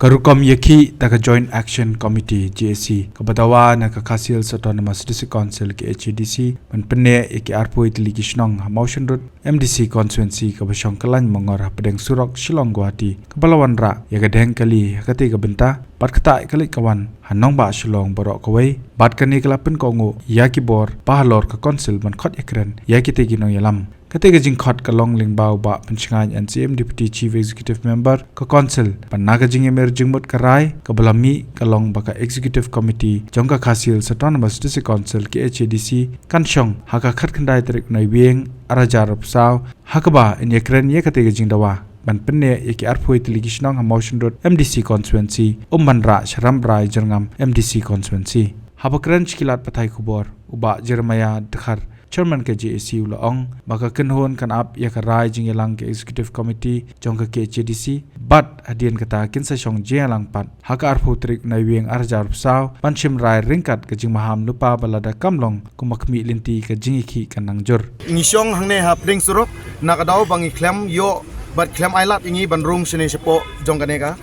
Karukom yaki taka Joint Action Committee JAC kabatawa na kakasil sa Autonomous District Council ke HADC menpene yaki arpo itiligi shnong motion road MDC constituency kabasyong kalan mongor pedeng surok Shillong Guwahati kabalawan ra yagadeng kali hakati kabenta bat kata kali kawan hanong ba Shillong borok kawai bat kani kalapen kongo yaki bor pahalor ka council man khot ekren yaki tegi no yalam Ketiga jingkot kalong lingbau ba pencengai NCM Deputy Chief Executive Member ke Council panaga jing emer jingmut karai kebalami kalong baka Executive Committee jongka kasil Autonomous District Council ke HADC kansyong haka khat kendai terik nai wieng arajar psau hakaba in yekren ye ketiga jing dawa ban penne yeki arpoi tiligishnong motion road MDC constituency ummanra sharam rai jerngam MDC constituency habakran kilat pathai kubor uba Jeremiah Dekhar Chairman ke JAC ulaong baka kenhon kan up ya karai jing yelang ke Executive Committee jongka ke HADC bat adien kata kinsa shong jelang pat haka arpho trik nai wieng arjar psau panchim rai ringkat ke jing maham lupa balada kamlong kumakmi linti ke jing iki kanang jor ngisyong hangne hapring surok nakadaw bangi klem yo bat klem ailat ingi banrung sene sepo jongkane ka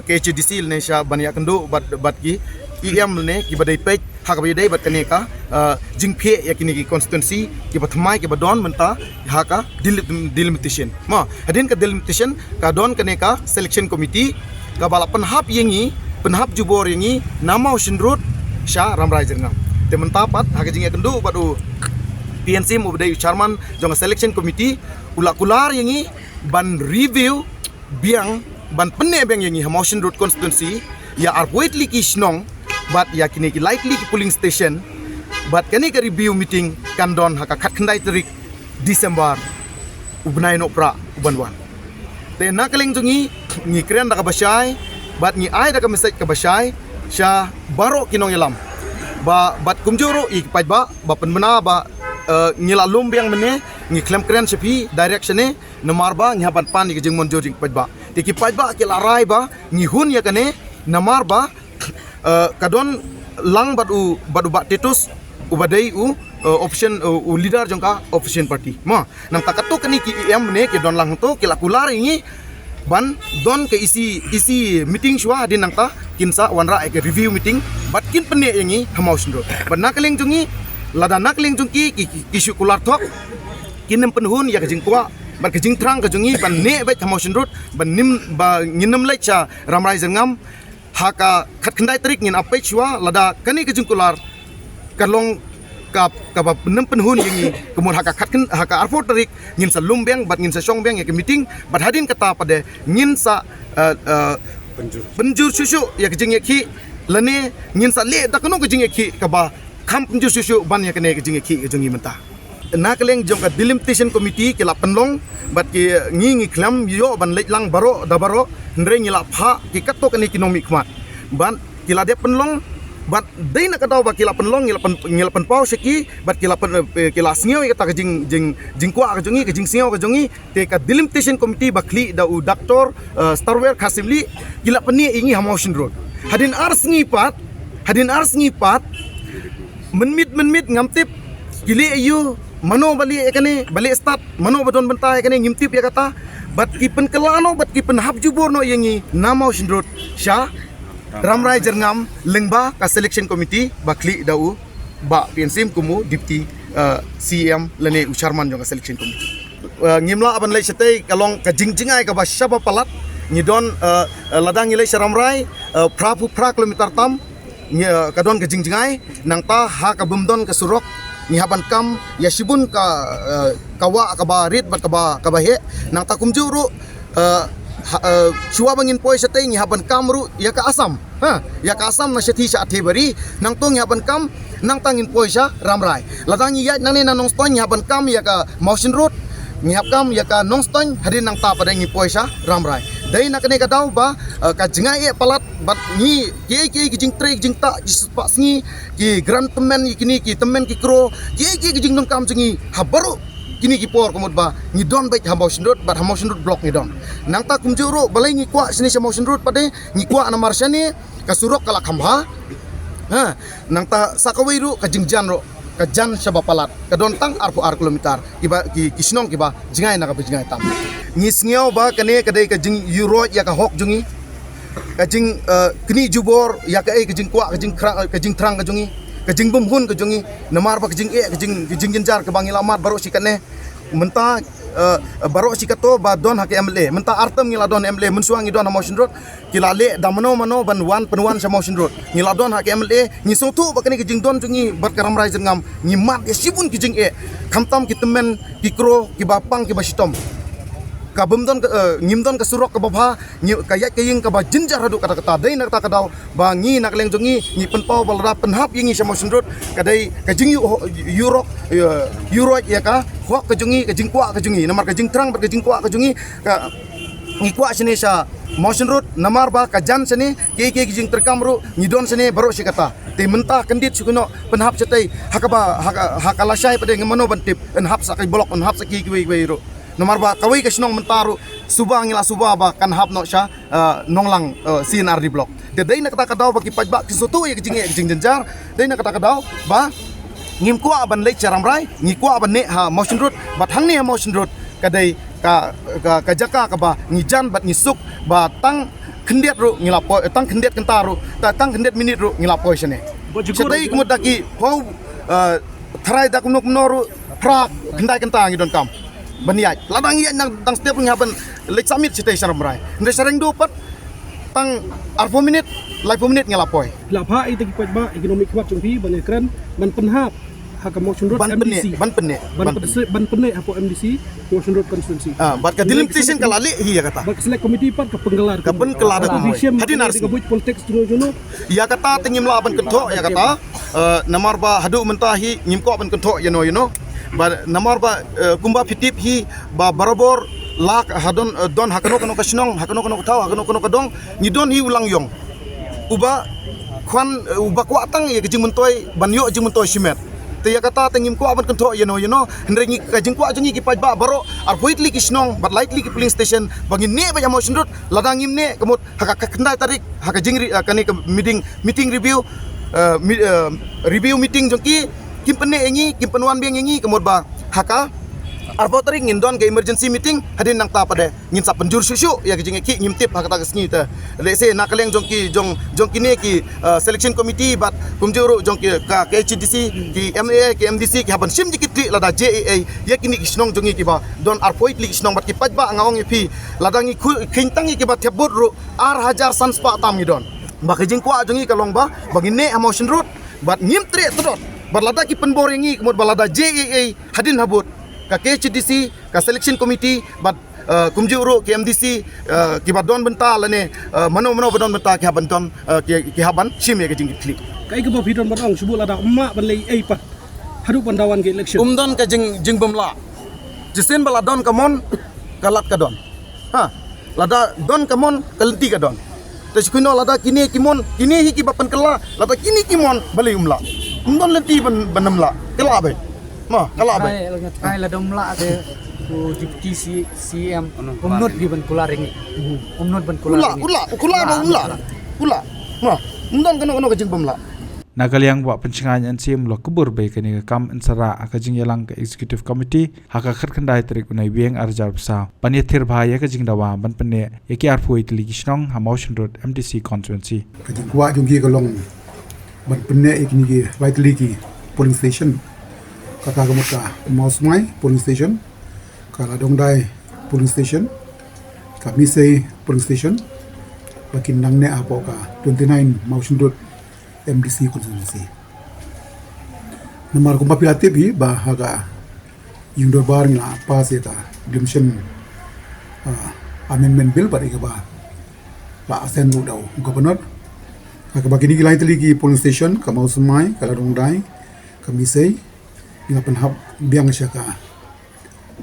ke HADC ne sha bania kendu bat ki EM ne ki badai page haka badai bat kane ka jingphe yakini ki constituency ki bathmai ki badon menta haka delimitation ma hadin ka delimitation ka don kane ka selection committee ka bala penhap yengi penhap jubor yengi nama ocean road sha ramrai jerngam te menta pat haka jinga kendu badu PNC mo badai chairman jong selection committee ulakular yengi ban review biang ban penne beng yengi ocean road constituency ya arpoitli ki snong but yakini ki likely ki polling station but kani ka review meeting kandon haka khat khandai tarik December ubnai no pra ubanwan te nakaling jungi ngi kren da ka basai but ngi ai da ka message ka basai sha baro kinong yalam ba bat kumjuro ik pai ba penmena ba ngila lumbiang mene ngi klem kren sepi direction ne namar ba ngi haban pan ki jingmon jojing pai ba te ki pai ba ki larai ba ngi hun ya kane namar ba kadon lang badu bat tetus ubadai option leader jongka opposition party ma nang takato kani ki em ne ke don lang to ke lakular ingi ban don ke isi meeting shwa din nang ta kinsa wanra ke review meeting bat kin penne ingi hamaus ndo ban nakaling jungi lada nakaling jungki ki syukular thok kinem penhun ya kajing kwa ban kajing trang kajungi ban ne bai hamaus ndo ban nim ba nginam lai cha ramrai jengam haka khat khandai tarik ngin apai chwa lada kani ke jungkular kalong ka nem penhun yengi kemun haka khatkan haka arpo tarik ngin sa lumbeng bat ngin sa songbeng ya ke meeting bat hadin kata pada ngin sa penjur susu ya ke jing ki lane ngin sa le da kanu ke jing ki ka ba kham penjur susu ban ya ke ne ke jing ki ke jungi menta na keleng jong ka delimitation committee ke la penlong bat ki ngi klam yo ban lek lang baro da baro ndre ngi la pha ki kato kani ekonomi khmat ban kila de penlong bat dei na kadaw ba kila penlong ngila pen pau seki bat kila sngeu kata ka jing kwa ka jungi ka jing sngeu ka jungi te ka delimitation committee bakli da u doctor starware khasimli kila peni ingi hamotion road hadin ars ngi pat menmit ngamtip kili ayu mano bali ekane bali start mano badon benta ekane ngimtip ya kata bat ki pen kelano bat ki pen hab jubor no yengi nama ocean road sha ramrai jerngam lengba ka selection committee bakli dau ba PNC kumu deputy CM lene ucharman jong ka selection committee ngimla aban lai setei kalong ka jingjingai ka basya ba palat ngidon ladang ngilai saramrai pra kilometer tam kadon ka jingjingai nang ta ha ka bumdon ka surok ngihaban kam ya sibun ka kawa ka barit bat ka bahe nang takum juru chua bangin poi satay ngihaban kam ru ya ka asam ya ka asam na sethi sa athebari nang to ngihaban kam nang tangin poi sa ramrai ladang ya nang ne nanong ston ngihaban kam ya ka mountain road ngihap kam ya ka nong ston hadin nang ta pada ngi poi sa ramrai dai nak ne ka daw ba ka jingai palat bat ni ki jing tre jing ta pa sngi ki grand temen kini ki temen ki kro ki jing nong kam jingi habaru kini ki por komod ba ni don baik hamotion road bat hamotion road block ni don nang ta kumjuro balai ni kwa sini hamotion road pade ni kwa na marsane ka surok kala khamha nang ta sakawiru ka jingjan ro ka jan sabapalat ka don tang arpo kilometer ki kisnong ki ba jingai na ka jingai tam ngisngeo ba kane kadai ka jing euro ya ka hok jungi kajing kini jubor ya ka kajing kuak kajing terang kajungi kajing bumhun kajungi namar ba kajing kajing jenjar ke bangi lamat baru sikatne menta baru sikato ba don hak MLA menta artem ngila don MLA mensuang ngidon motion road kila le damano mano ban wan penwan sa motion road ngila don hak MLA ngi sotu ba kani kajing don jungi bar karam rai jengam ngi mat ya sibun kajing kamtam kitemen kikro kibapang kibasitom kabumdon ngimdon ka surok ka babha kayak kaying ka ba jinjar hadu kata kata dai nak ta kadaw ba ngi nak leng jongi ngi penpau balra penhap yingi sa motion road kadai kajing eurok ya ka hok kajungi kajing kwa kajungi namar kajing terang ber kajing kwa kajungi ka ngi kwa sini sa motion road namar ba kajan sini ke kajing terkam ru ngidon sini baru si kata te mentah kendit sukuno penhap setai hakaba hakalasai pada ngamano bantip enhap sakai blok enhap saki kiwi ru nomor ba kawai kasnong mentaru subang ngila subah ba kan hap no sya nonglang CNR di blok de dai nak kata kadaw ba ki pajba ki soto ya kajing jenjar dai nak kata kadaw ba ngim kwa ban lek charam rai ngi kwa ban ne ha motion road bat hang ne ha motion road kadai ka jaka ka ba ngi jan bat ngi suk ba tang kendet ru ngila po tang kendet kentaru tang kendet minit ru ngila po sene sedai kumut daki ho tharai dak nok noru prak kendai kentang ngi don kam baniat ladang iya nang tang setiap ngaban lek summit sitai saram rai ndai sareng dopat tang arpo minit lai po minit ngelapoi lapha ite ki pajba economic kwat chungpi ban ekran ban penhap hak motion road MDC ban penne apo MDC motion road constituency bat ka delimitation kala le hi ya kata bat select committee pat ka penggelar hadin arsi kabut politics jono ya kata tengim la ban kentho ya kata namar ba hadu mentahi ngimko ban kentho you know ba namar ba kumba fitip hi ba barabor lak hadon don hakano kono kasnong hakano kono taw hakano kono kadong ni don hi ulang yong uba kwan uba kwatang ya kejing mentoy banyo jing mentoy simet te ya kata tengim ko aban kentho you know hendrengi kajing ko ajungi ki pajba baro arpoitli kisnong but likely ki polling station bangin ne ba ya motion road ladangim ne kemut hakak kendai tarik hakajing kani meeting review review meeting jongki kim penne engi kim penwan biang engi kemud ba haka arpo tering ngindon ke emergency meeting hadin nang ta pada ngin sa penjur susu ya kijing ki ngimtip hakata kesni ta lese nakaleng jong kini ki selection committee bat kumjuru jong ki ka HDC ki MA ki MDC ki haban sim jikit lada JAA ya kini kisnong jongi ki ba don arpoit li kisnong bat ki pajba ngawong pi ladangi kintangi ki ba tebur ru ar hajar sanspa tam ngidon ba kijing kwa jongi kalong ba bagine motion road bat ngimtre todot balada ki penbor yengi kemud balada JAA hadin habut ka HDC ka selection committee bat kumjuru ke MDC ki badon benta lane mano badon benta ki haban ton ki haban sim ya kejing klik kai ka ba pidon badong subu lada emma ban lei ei pat hadu pandawan ke election don ka jing bomla jisen baladon kamon kalat ka don ha lada don kamon kalenti ka don taskuno lada kini kimon kini hi ki bapan kala lada kini kimon balai umla don lenti banamla kala be ma kala be ai la domla ade ku deputy CM umnot di ban kula ringi umnot ban kula kula ma don kono kejing bomla Nagaliang wa pencengahan NCM lo kubur bay kani kam ansara akajing yalang ke executive committee haka khandai tarik unai bieng arjar bsa panithir bhaya kajing dawa ban penne yaki arpoi tili kisnong ha motion road MDC constituency kajing kwa jongki kalong ban penne ikni ki vitally ki polling station kata kamuta Mausmai polling station kala dongdai polling station kamisei polling station bakin nangne apoka 29 motion road MDC constituency. Namar kumpa pilate bi bahaga yung dobar nga pas eta redemption amendment bill pada ba asen daw governor ka bagini gilai teligi polling station ka Mausmai kala dongdai kamisei nga penhap biang syaka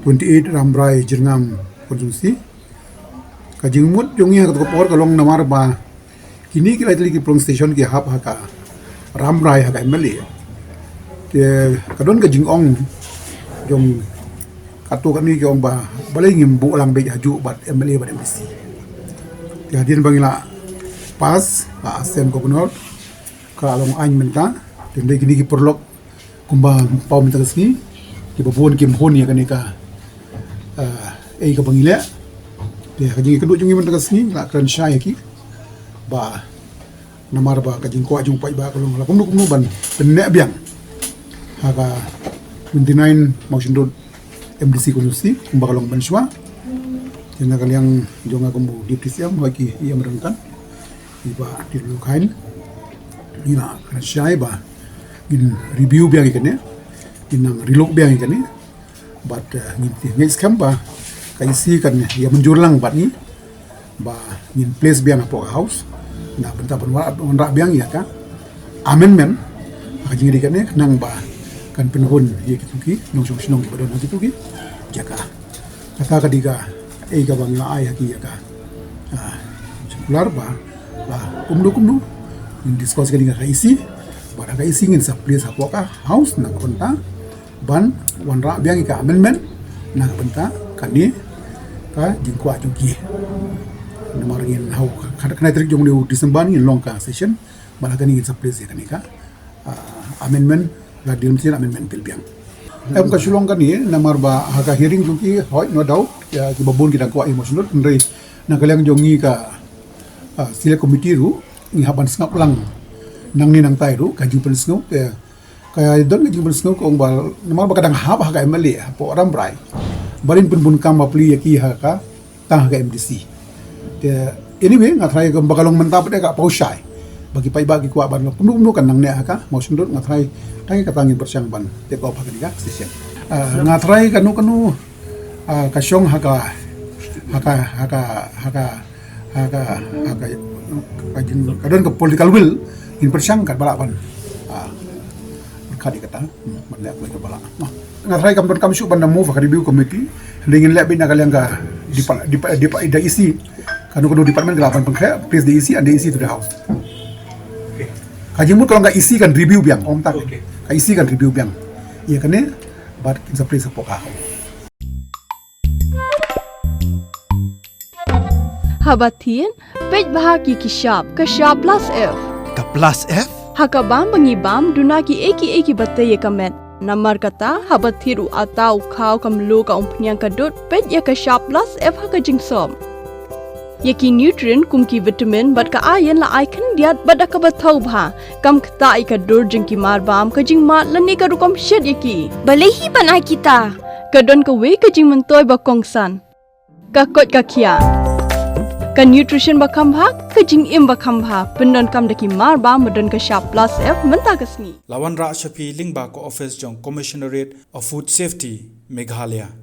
28 Rambrai Jirngam constituency ka jingmut jongi ka por kalong namar ba kini kita lagi polling station ki hap haka Rambrai haka MLA ke kadon ka jingong jong katu kami ki ong ba balai ngimbu lang be haju bat MLA bat MDC jadin bangila pas ka asen gubernur ka along ain menta tende kini ki perlok kumba pau minta kesini ki babon kim hon ya kanika ka bangila dia ka jingi keduk jungi minta kesini la kan syai ki ba namar ba kajing ko ajung pai ba kolong la kumnu ban penne biang haga 29 motion road MDC konstitusi kumbakalong banswa yang kaliang jonga kumbu di siam bagi ia merengkan iba dilukain ina kana syai ba in review biang ikane inang relook biang ikane but nginti ngis kamba kaisi kan ia menjurlang bat ni ba in place biang apo house na benta benwa biang ya ka amendment kajing dikane nang ba kan penhun ye kituki nong sinong pada nang kituki jaka kata ketiga ka bang ai haki ya ka sekular ba kumdu in discuss kali kaisi bara kaisi ngin sa place apo ka house na benta ban wanra biang ka amendment na benta kani ka jingkwa jugi nomor ngin hau kana trik jong liu December ngin long ka session bara kani ngin sa place kani ka amendment la diumsin amendment bil biang em ka sulong kani namar ba haka hearing juki hoi no doubt ya ki babun kita ko emotional ndrei na kaliang jongi ka sila committee ru ni haban sngap lang nang ni nang tai ru ka jupen sngap ka don ka jupen sngap ko bal namar ba kadang hab haka MLA po ram brai balin pun kam apli ya ki haka tah ka MDC anyway ngatrai ka bakalong mentap de ka pausai bagi pai bagi kuat ban penuh kan nang ne haka motion road ngatrai tangi katangin bersyang ban take off haka diga session ngatrai kanu kasyong haka kajin kadon ke political will in bersyang kat balapan berkadi kata benda aku ke balak ngatrai kam syuk ban move ka review committee dingin lek bin kalian ka di isi kanu department ke 8 pengkaya please di isi and isi to the house. Kajimut kalau nggak isi kan review biang, om tak. Ka isi kan review biang. Iya kan ne, but kita please support kau. Habatin, pej bahagi ki shop plus F. Ka plus F? Haka bam bangi bam dunaki eki batai kamet. Namar kata habathiru atau kau kamlu ka umpnyang kadut pej ya ka shop plus F haka jingsom. Yaki nutrient kumki vitamin bat ka ayan la icon diat bat ka bathau bha kam khta ka dur jingki mar bam ka jing mat lani ka rukom shed yaki balehi banai kita ka don ka we ka jing mentoy ba kongsan ka kot ka khia ka nutrition ba kham bha ka jing im ba kham bha pendon kam daki mar bam modon ka sharp plus F menta kasni Lawan Ra Shafi Lingba ko office jong Commissionerate of Food Safety Meghalaya